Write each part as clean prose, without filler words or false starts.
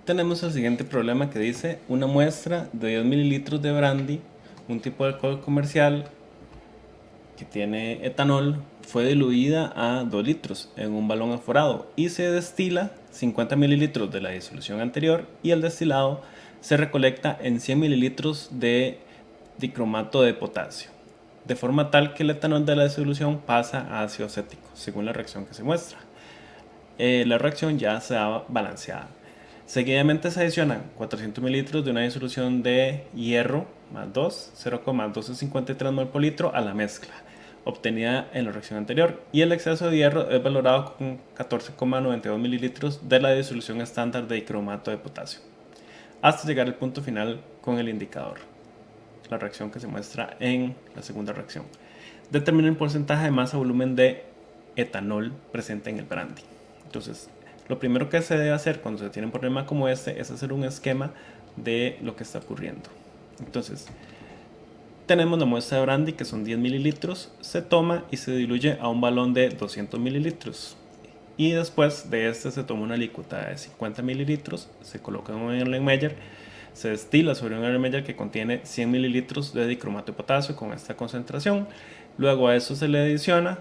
Tenemos el siguiente problema que dice una muestra de 10 mililitros de brandy, un tipo de alcohol comercial que tiene etanol, fue diluida a 2 litros en un balón aforado y se destila 50 mililitros de la disolución anterior y el destilado se recolecta en 100 mililitros de dicromato de potasio, de forma tal que el etanol de la disolución pasa a ácido acético, según la reacción que se muestra. La reacción ya se da balanceada. Seguidamente se adicionan 400 mililitros de una disolución de hierro más 2, 0,1253 mol por litro a la mezcla obtenida en la reacción anterior, y el exceso de hierro es valorado con 14,92 mililitros de la disolución estándar de dicromato de potasio, hasta llegar al punto final con el indicador, la reacción que se muestra en la segunda reacción. Determina el porcentaje de masa volumen de etanol presente en el brandy. Entonces, lo primero que se debe hacer cuando se tiene un problema como este es hacer un esquema de lo que está ocurriendo. Entonces, tenemos la muestra de brandy, que son 10 mililitros, se toma y se diluye a un balón de 200 mililitros. Y después de este se toma una alícuota de 50 mililitros, se coloca en un Erlenmeyer, se destila sobre un Erlenmeyer que contiene 100 mililitros de dicromato de potasio con esta concentración. Luego a eso se le adiciona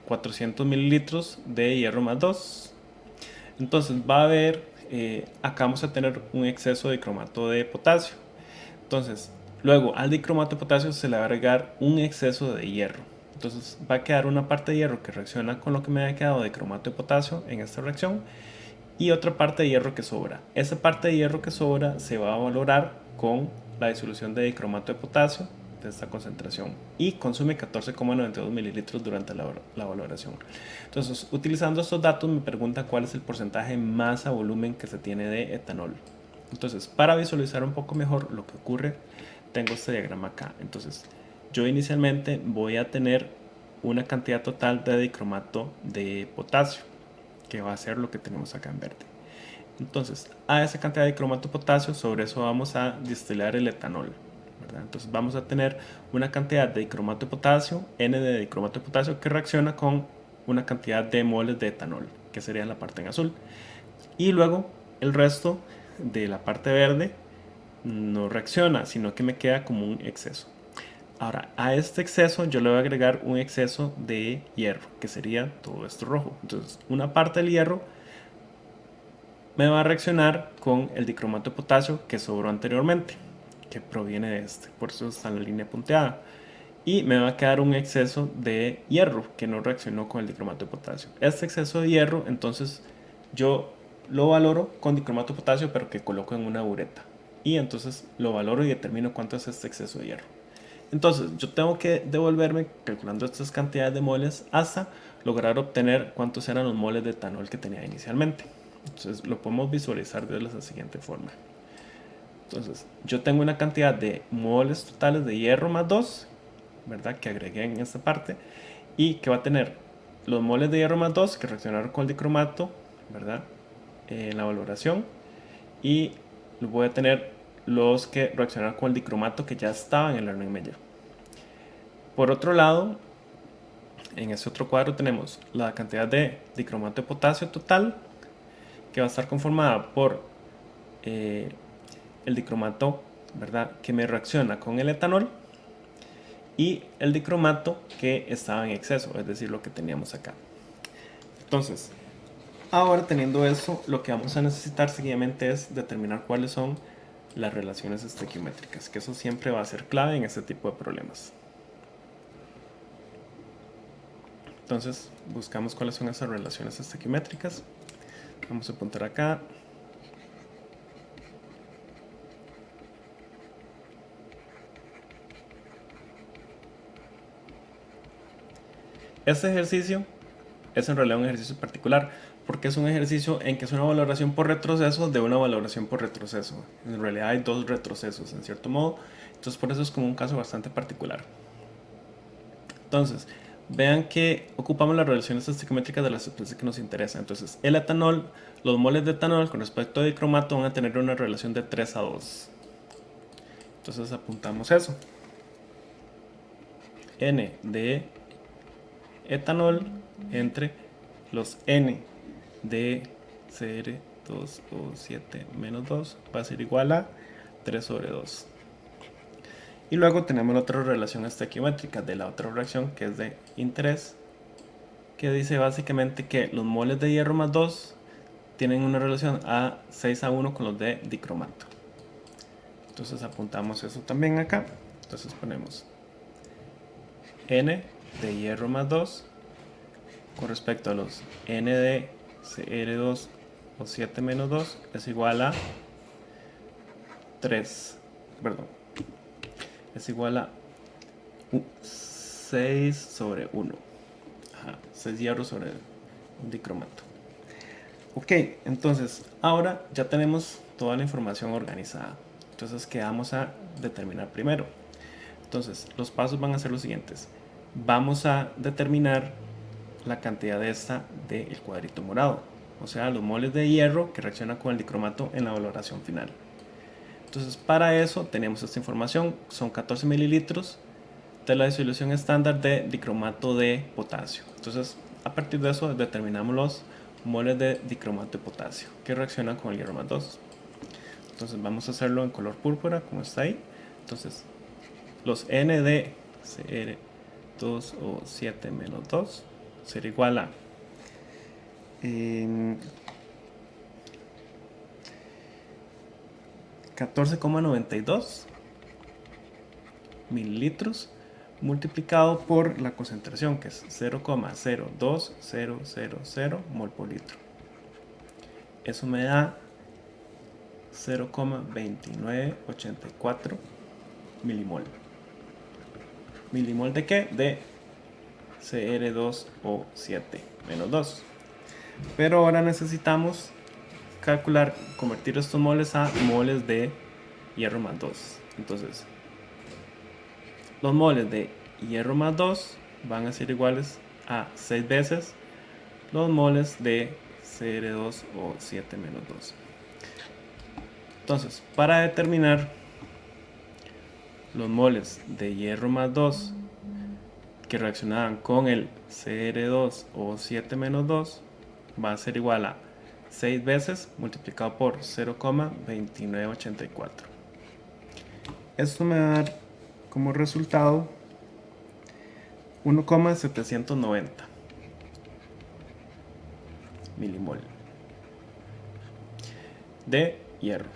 400 mililitros de hierro más 2. Entonces va a haber, acá vamos a tener un exceso de dicromato de potasio. Entonces, luego al dicromato de potasio se le va a agregar un exceso de hierro. Entonces va a quedar una parte de hierro que reacciona con lo que me había quedado de dicromato de potasio en esta reacción y otra parte de hierro que sobra. Esa parte de hierro que sobra se va a valorar con la disolución de dicromato de potasio de esta concentración y consume 14,92 mililitros durante la valoración. Entonces, utilizando estos datos me pregunta cuál es el porcentaje masa volumen que se tiene de etanol. Entonces, para visualizar un poco mejor lo que ocurre, tengo este diagrama acá. Entonces, yo inicialmente voy a tener una cantidad total de dicromato de potasio, que va a ser lo que tenemos acá en verde. Entonces, a esa cantidad de dicromato de potasio, sobre eso vamos a destilar el etanol, ¿verdad? Entonces vamos a tener una cantidad de dicromato de potasio, N de dicromato de potasio, que reacciona con una cantidad de moles de etanol, que sería la parte en azul. Y luego el resto de la parte verde no reacciona, sino que me queda como un exceso. Ahora, a este exceso yo le voy a agregar un exceso de hierro, que sería todo esto rojo. Entonces, una parte del hierro me va a reaccionar con el dicromato de potasio que sobró anteriormente, que proviene de este, por eso está en la línea punteada. Y me va a quedar un exceso de hierro que no reaccionó con el dicromato de potasio. Este exceso de hierro, entonces, yo lo valoro con dicromato de potasio, pero que coloco en una bureta. Y entonces lo valoro y determino cuánto es este exceso de hierro. Entonces, yo tengo que devolverme calculando estas cantidades de moles hasta lograr obtener cuántos eran los moles de etanol que tenía inicialmente. Entonces, lo podemos visualizar de la siguiente forma. Entonces, yo tengo una cantidad de moles totales de hierro más 2, ¿verdad? Que agregué en esta parte y que va a tener los moles de hierro más 2 que reaccionaron con el dicromato, ¿verdad? En la valoración, y voy a tener los que reaccionaron con el dicromato que ya estaba en el Erlenmeyer. Por otro lado, en ese otro cuadro tenemos la cantidad de dicromato de potasio total, que va a estar conformada por el dicromato, ¿verdad?, que me reacciona con el etanol, y el dicromato que estaba en exceso, es decir, lo que teníamos acá. Entonces, ahora teniendo eso, lo que vamos a necesitar seguidamente es determinar cuáles son las relaciones estequiométricas, que eso siempre va a ser clave en este tipo de problemas. Entonces, buscamos cuáles son esas relaciones estequiométricas. Vamos a apuntar acá. Este ejercicio es en realidad un ejercicio particular porque es un ejercicio en que es una valoración por retroceso de una valoración por retroceso. En realidad hay dos retrocesos en cierto modo, entonces por eso es como un caso bastante particular. Entonces, vean que ocupamos las relaciones estequiométricas de las sustancias que nos interesan. Entonces, el etanol, los moles de etanol con respecto a dicromato van a tener una relación de 3 a 2. Entonces apuntamos eso. N de etanol entre los N de 2O7 menos 2 va a ser igual a 3 sobre 2. Y luego tenemos la otra relación estequiométrica de la otra reacción, que es de interés, que dice básicamente que los moles de hierro más 2 tienen una relación a 6:1 con los de dicromato. Entonces apuntamos eso también acá. Entonces ponemos N de hierro más 2 con respecto a los N de Cr2O7 menos 2 es igual a 3, perdón, es igual a 6 sobre 1. Ajá, 6 hierro sobre un dicromato. Ok, entonces ahora ya tenemos toda la información organizada. Entonces, ¿qué vamos a determinar primero? Entonces, los pasos van a ser los siguientes. Vamos a determinar la cantidad de esta del cuadrito morado, o sea, los moles de hierro que reaccionan con el dicromato en la valoración final. Entonces, para eso tenemos esta información, son 14 mililitros de la disolución estándar de dicromato de potasio. Entonces, a partir de eso determinamos los moles de dicromato de potasio que reaccionan con el hierro más 2. Entonces vamos a hacerlo en color púrpura, como está ahí. Entonces, los N de Cr2O7 menos 2 será igual a 14,92 mililitros multiplicado por la concentración, que es 0,02000 mol por litro. Eso me da 0,2984 milimol. ¿Milimol de qué? De Cr2O7 menos 2. Pero ahora necesitamos calcular, convertir estos moles a moles de hierro más 2. Entonces, los moles de hierro más 2 van a ser iguales a 6 veces los moles de Cr2O7 menos 2. Entonces, para determinar los moles de hierro más 2 que reaccionaban con el Cr2O7 menos 2 va a ser igual a 6 veces multiplicado por 0,2984. Esto me va a dar como resultado 1,790 milimol de hierro.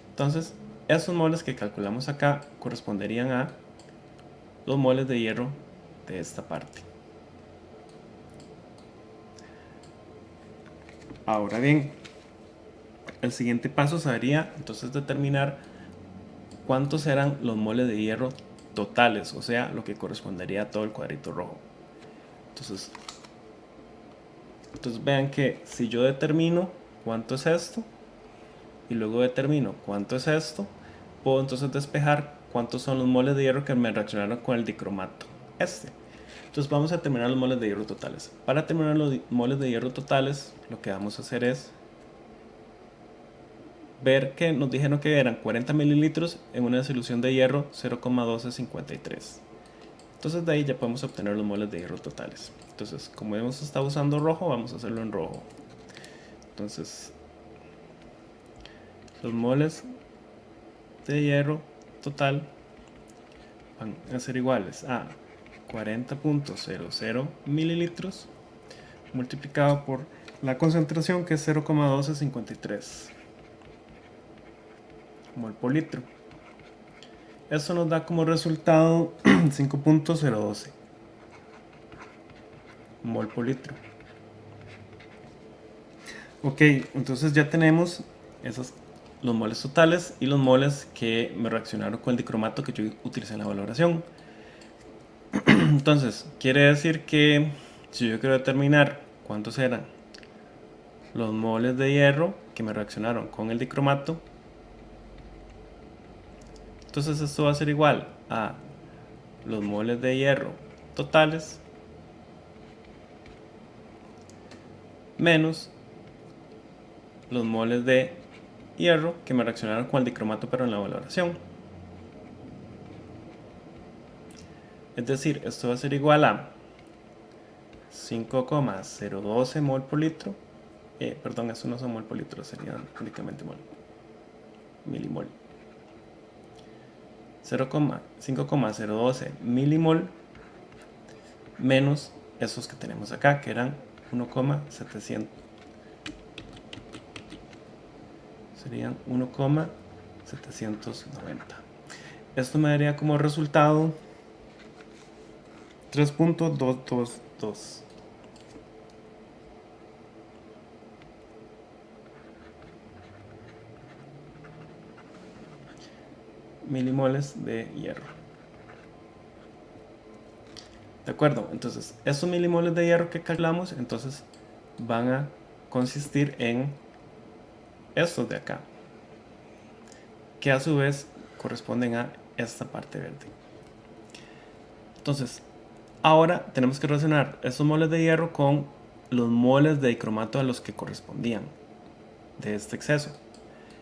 Entonces, esos moles que calculamos acá corresponderían a los moles de hierro de esta parte. Ahora bien, el siguiente paso sería entonces determinar cuántos eran los moles de hierro totales, o sea, lo que correspondería a todo el cuadrito rojo. Entonces vean que si yo determino cuánto es esto y luego determino cuánto es esto, puedo entonces despejar cuántos son los moles de hierro que me reaccionaron con el dicromato Entonces vamos a determinar los moles de hierro totales. Para determinar los moles de hierro totales, lo que vamos a hacer es ver que nos dijeron que eran 40 mililitros en una solución de hierro 0,1253. Entonces de ahí ya podemos obtener los moles de hierro totales. Entonces, como hemos estado usando rojo, vamos a hacerlo en rojo. Entonces, los moles de hierro total van a ser iguales a 40.00 mililitros multiplicado por la concentración, que es 0,1253 mol por litro. Esto nos da como resultado 5.012 mol por litro. Ok, entonces ya tenemos los moles totales y los moles que me reaccionaron con el dicromato que yo utilicé en la valoración. Entonces, quiere decir que si yo quiero determinar cuántos eran los moles de hierro que me reaccionaron con el dicromato, entonces esto va a ser igual a los moles de hierro totales menos los moles de hierro que me reaccionaron con el dicromato pero en la valoración. Es decir, esto va a ser igual a 5,012 mol por litro perdón, eso no son mol por litro, serían únicamente mol. Milimol. 5,012 milimol menos esos que tenemos acá, que eran 1,700. Serían 1,790. Esto me daría como resultado 3.222 milimoles de hierro. De acuerdo, entonces estos milimoles de hierro que calculamos, entonces van a consistir en estos de acá, que a su vez corresponden a esta parte verde. Entonces, ahora tenemos que relacionar estos moles de hierro con los moles de dicromato a los que correspondían de este exceso.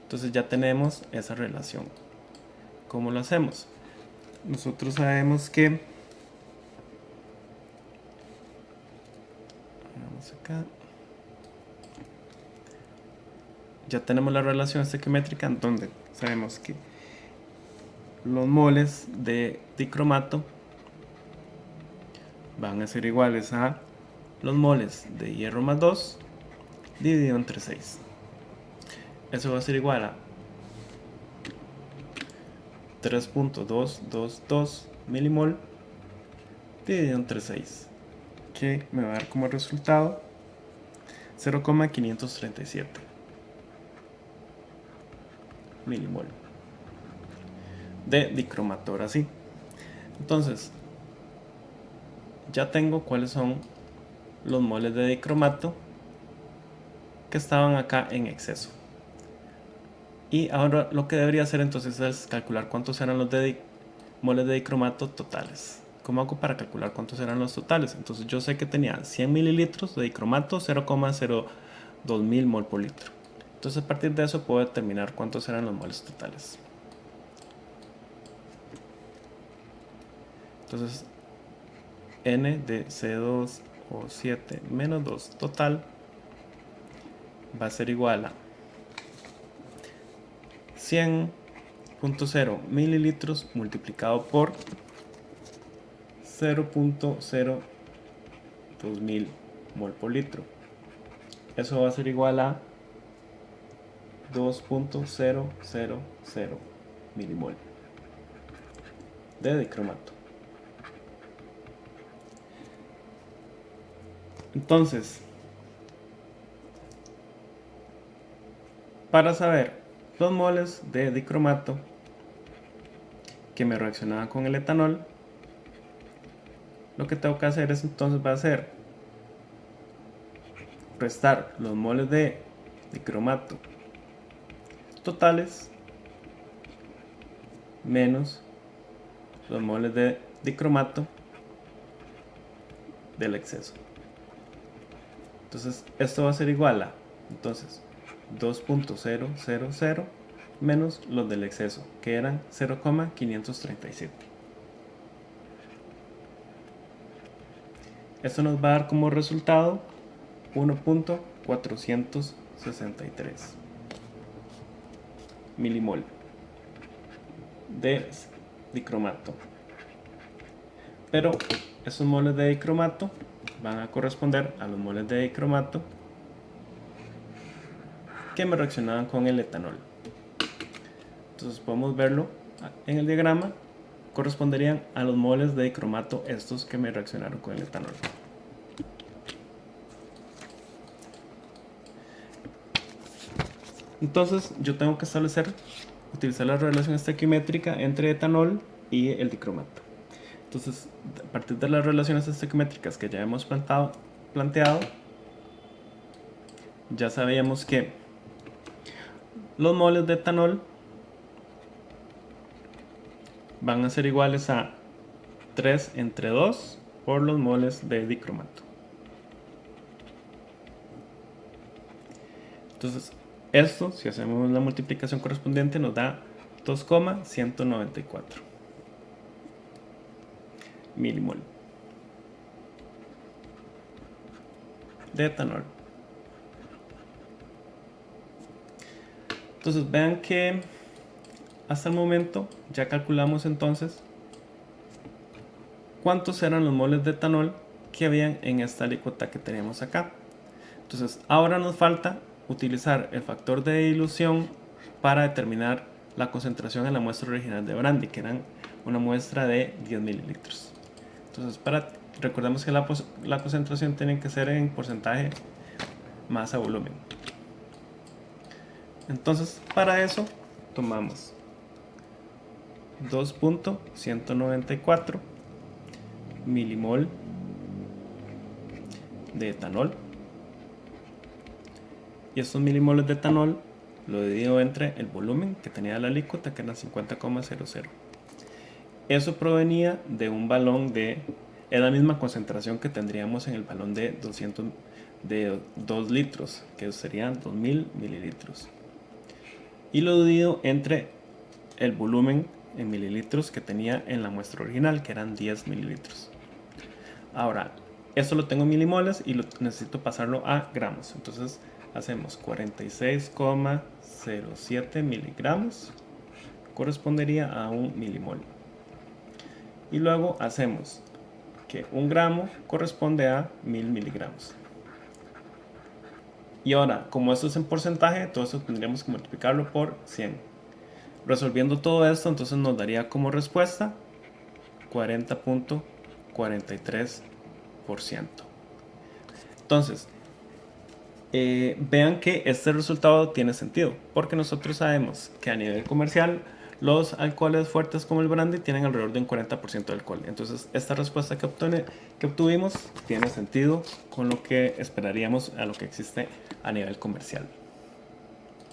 Entonces ya tenemos esa relación. ¿Cómo lo hacemos? Nosotros sabemos que vamos acá. Ya tenemos la relación estequiométrica en donde sabemos que los moles de dicromato van a ser iguales a los moles de hierro más 2 dividido entre 6. Eso va a ser igual a 3.222 milimol dividido entre 6, que me va a dar como resultado 0,537 milimol de dicromato. Ahora sí, entonces ya tengo cuáles son los moles de dicromato que estaban acá en exceso. Y ahora lo que debería hacer entonces es calcular cuántos eran los moles de dicromato totales. ¿Cómo hago para calcular cuántos eran los totales? Entonces yo sé que tenía 100 mililitros de dicromato, 0,02 mil mol por litro. Entonces a partir de eso puedo determinar cuántos eran los moles totales. Entonces N de C2O7 menos 2 total va a ser igual a 100.0 mililitros multiplicado por 0.02 mil mol por litro. Eso va a ser igual a 2.000 milimol de dicromato. Entonces, para saber los moles de dicromato que me reaccionaban con el etanol, lo que tengo que hacer es entonces va a ser restar los moles de dicromato totales menos los moles de dicromato del exceso. Entonces esto va a ser igual a 2.000 menos los del exceso, que eran 0,537. Esto nos va a dar como resultado 1.463 milimol de dicromato. Pero esos moles de dicromato van a corresponder a los moles de dicromato que me reaccionaban con el etanol. Entonces podemos verlo en el diagrama, corresponderían a los moles de dicromato estos que me reaccionaron con el etanol. Entonces yo tengo que utilizar la relación estequiométrica entre etanol y el dicromato. Entonces, a partir de las relaciones estequiométricas que ya hemos planteado, ya sabíamos que los moles de etanol van a ser iguales a 3 entre 2 por los moles de dicromato. Entonces, esto, si hacemos la multiplicación correspondiente, nos da 2,194 milimol de etanol. Entonces vean que hasta el momento ya calculamos entonces cuántos eran los moles de etanol que habían en esta alícuota que teníamos acá. Entonces ahora nos falta utilizar el factor de dilución para determinar la concentración en la muestra original de brandy, que eran una muestra de 10 mililitros. Entonces recordemos que la concentración tiene que ser en porcentaje masa volumen. Entonces para eso tomamos 2.194 milimol de etanol, y estos milimoles de etanol lo divido entre el volumen que tenía la alícuota, que eran 50,00. Eso provenía de un balón es la misma concentración que tendríamos en el balón de 2 litros, que serían 2000 mililitros, y lo divido entre el volumen en mililitros que tenía en la muestra original, que eran 10 mililitros. Ahora, esto lo tengo en milimoles y necesito pasarlo a gramos. Entonces hacemos 46,07 miligramos, correspondería a un milimol. Y luego hacemos que un gramo corresponde a 1000 miligramos. Y ahora, como esto es en porcentaje, todo eso tendríamos que multiplicarlo por 100. Resolviendo todo esto, entonces nos daría como respuesta 40.43%. Entonces, vean que este resultado tiene sentido, porque nosotros sabemos que a nivel comercial los alcoholes fuertes como el brandy tienen alrededor de un 40% de alcohol. Entonces esta respuesta que obtuvimos tiene sentido con lo que esperaríamos a lo que existe a nivel comercial.